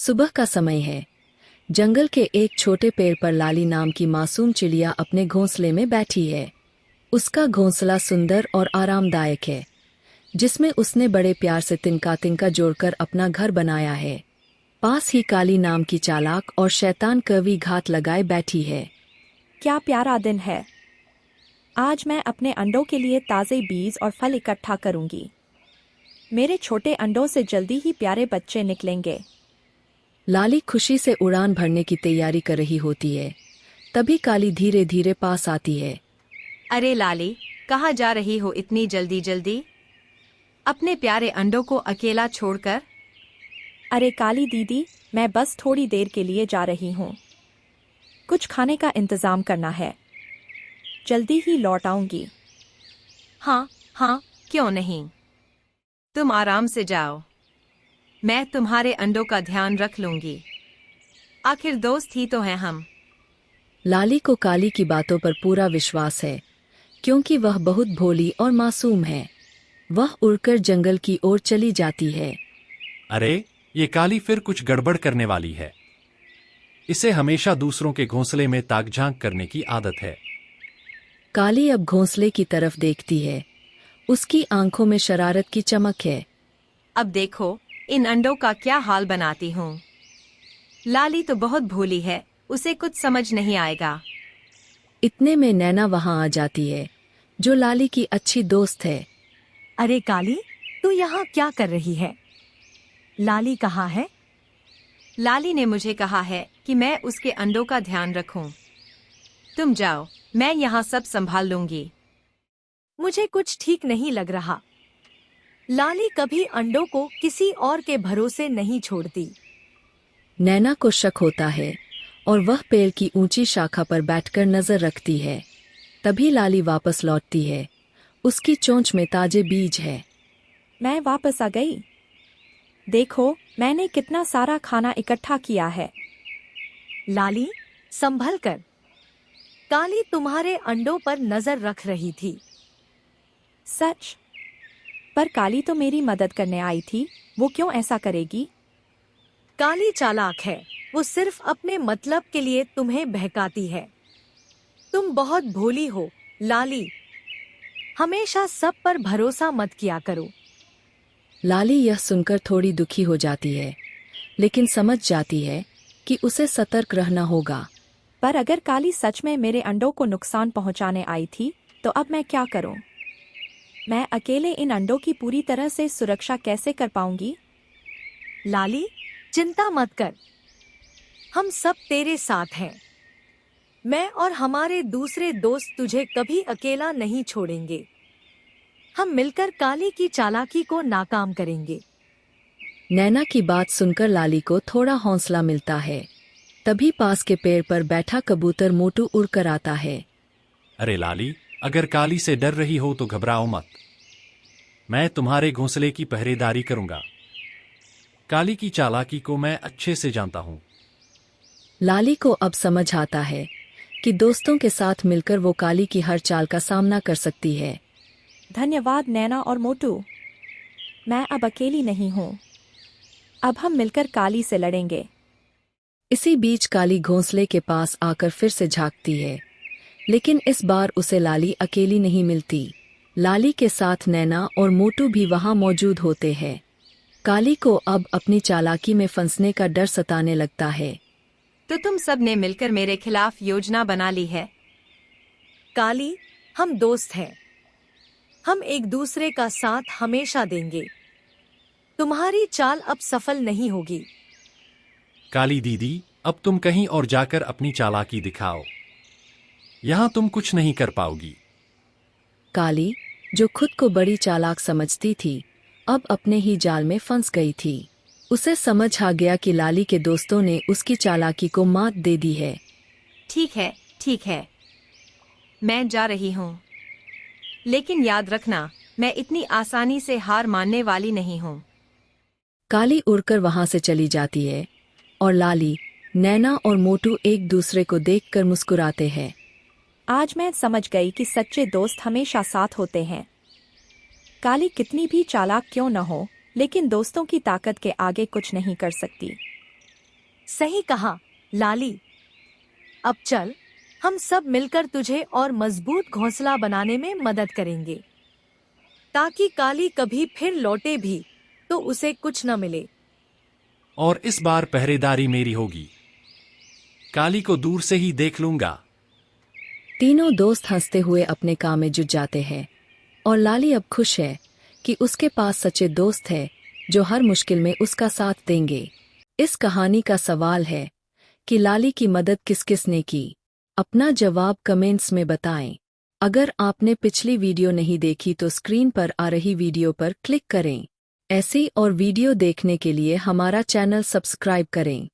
सुबह का समय है। जंगल के एक छोटे पेड़ पर लाली नाम की मासूम चिड़िया अपने घोंसले में बैठी है। उसका घोंसला सुंदर और आरामदायक है, जिसमें उसने बड़े प्यार से तिनका तिनका जोड़कर अपना घर बनाया है। पास ही काली नाम की चालाक और शैतान कवि घात लगाए बैठी है। क्या प्यारा दिन है। आज मैं अपने अंडों के लिए ताज़े बीज और फल इकट्ठा करूंगी। मेरे छोटे अंडों से जल्दी ही प्यारे बच्चे निकलेंगे। लाली खुशी से उड़ान भरने की तैयारी कर रही होती है। तभी काली धीरे धीरे पास आती है। अरे लाली, कहाँ जा रही हो इतनी जल्दी जल्दी, अपने प्यारे अंडों को अकेला छोड़कर? अरे काली दीदी, मैं बस थोड़ी देर के लिए जा रही हूँ। कुछ खाने का इंतज़ाम करना है, जल्दी ही लौट आऊंगी। हाँ हाँ, क्यों नहीं, तुम आराम से जाओ, मैं तुम्हारे अंडों का ध्यान रख लूंगी। आखिर दोस्त ही तो हैं हम। लाली को काली की बातों पर पूरा विश्वास है, क्योंकि वह बहुत भोली और मासूम है। वह उड़कर जंगल की ओर चली जाती है। अरे, ये काली फिर कुछ गड़बड़ करने वाली है। इसे हमेशा दूसरों के घोंसले में ताक झांक करने की आदत है। काली अब घोंसले की तरफ देखती है। उसकी आंखों में शरारत की चमक है। अब देखो, इन अंडों का क्या हाल बनाती हूँ। लाली तो बहुत भोली है, उसे कुछ समझ नहीं आएगा। इतने में नैना वहां आ जाती है, जो लाली की अच्छी दोस्त है। अरे काली, तू यहाँ क्या कर रही है? लाली कहाँ है? लाली ने मुझे कहा है कि मैं उसके अंडों का ध्यान रखूं। तुम जाओ, मैं यहाँ सब संभाल लूंगी। मुझे कुछ ठीक नहीं लग रहा। लाली कभी अंडों को किसी और के भरोसे नहीं छोड़ती। नैना को शक होता है और वह पेड़ की ऊंची शाखा पर बैठकर नजर रखती है। तभी लाली वापस लौटती है। उसकी चोंच में ताजे बीज है। मैं वापस आ गई। देखो, मैंने कितना सारा खाना इकट्ठा किया है। लाली, संभल कर। काली तुम्हारे अंडों पर नजर रख रही थी। सच? पर काली तो मेरी मदद करने आई थी, वो क्यों ऐसा करेगी? काली चालाक है, वो सिर्फ अपने मतलब के लिए तुम्हें बहकाती है। तुम बहुत भोली हो लाली, हमेशा सब पर भरोसा मत किया करो। लाली यह सुनकर थोड़ी दुखी हो जाती है, लेकिन समझ जाती है कि उसे सतर्क रहना होगा। पर अगर काली सच में मेरे अंडों को नुकसान पहुंचाने आई थी, तो अब मैं क्या करूं? मैं अकेले इन अंडों की पूरी तरह से सुरक्षा कैसे कर पाऊंगी? लाली, चिंता मत कर, हम सब तेरे साथ हैं। मैं और हमारे दूसरे दोस्त तुझे कभी अकेला नहीं छोड़ेंगे। हम मिलकर काली की चालाकी को नाकाम करेंगे। नैना की बात सुनकर लाली को थोड़ा हौसला मिलता है। तभी पास के पेड़ पर बैठा कबूतर मोटू उड़कर आता है। अरे लाली, अगर काली से डर रही हो तो घबराओ मत। मैं तुम्हारे घोंसले की पहरेदारी करूंगा। काली की चालाकी को मैं अच्छे से जानता हूं। लाली को अब समझ आता है कि दोस्तों के साथ मिलकर वो काली की हर चाल का सामना कर सकती है। धन्यवाद नैना और मोटू, मैं अब अकेली नहीं हूँ। अब हम मिलकर काली से लड़ेंगे। इसी बीच काली घोंसले के पास आकर फिर से झांकती है, लेकिन इस बार उसे लाली अकेली नहीं मिलती। लाली के साथ नैना और मोटू भी वहां मौजूद होते हैं। काली को अब अपनी चालाकी में फंसने का डर सताने लगता है। तो तुम सब ने मिलकर मेरे खिलाफ योजना बना ली है? काली, हम दोस्त हैं। हम एक दूसरे का साथ हमेशा देंगे। तुम्हारी चाल अब सफल नहीं होगी। काली दीदी, अब तुम कहीं और जाकर अपनी चालाकी दिखाओ। यहां तुम कुछ नहीं कर पाओगी। काली, जो खुद को बड़ी चालाक समझती थी, अब अपने ही जाल में फंस गई थी। उसे समझ आ गया कि लाली के दोस्तों ने उसकी चालाकी को मात दे दी है। ठीक है, ठीक है, मैं जा रही हूँ। लेकिन याद रखना, मैं इतनी आसानी से हार मानने वाली नहीं हूँ। काली उड़कर वहां से चली जाती है और लाली, नैना और मोटू एक दूसरे को देखकर मुस्कुराते हैं। आज मैं समझ गई कि सच्चे दोस्त हमेशा साथ होते हैं। काली कितनी भी चालाक क्यों न हो, लेकिन दोस्तों की ताकत के आगे कुछ नहीं कर सकती। सही कहा लाली। अब चल, हम सब मिलकर तुझे और मजबूत घोंसला बनाने में मदद करेंगे, ताकि काली कभी फिर लौटे भी तो उसे कुछ न मिले। और इस बार पहरेदारी मेरी होगी। काली को दूर से ही देख लूंगा। तीनों दोस्त हंसते हुए अपने काम में जुट जाते हैं और लाली अब खुश है कि उसके पास सच्चे दोस्त है जो हर मुश्किल में उसका साथ देंगे। इस कहानी का सवाल है कि लाली की मदद किस किस ने की। अपना जवाब कमेंट्स में बताएं। अगर आपने पिछली वीडियो नहीं देखी तो स्क्रीन पर आ रही वीडियो पर क्लिक करें। ऐसी और वीडियो देखने के लिए हमारा चैनल सब्सक्राइब करें।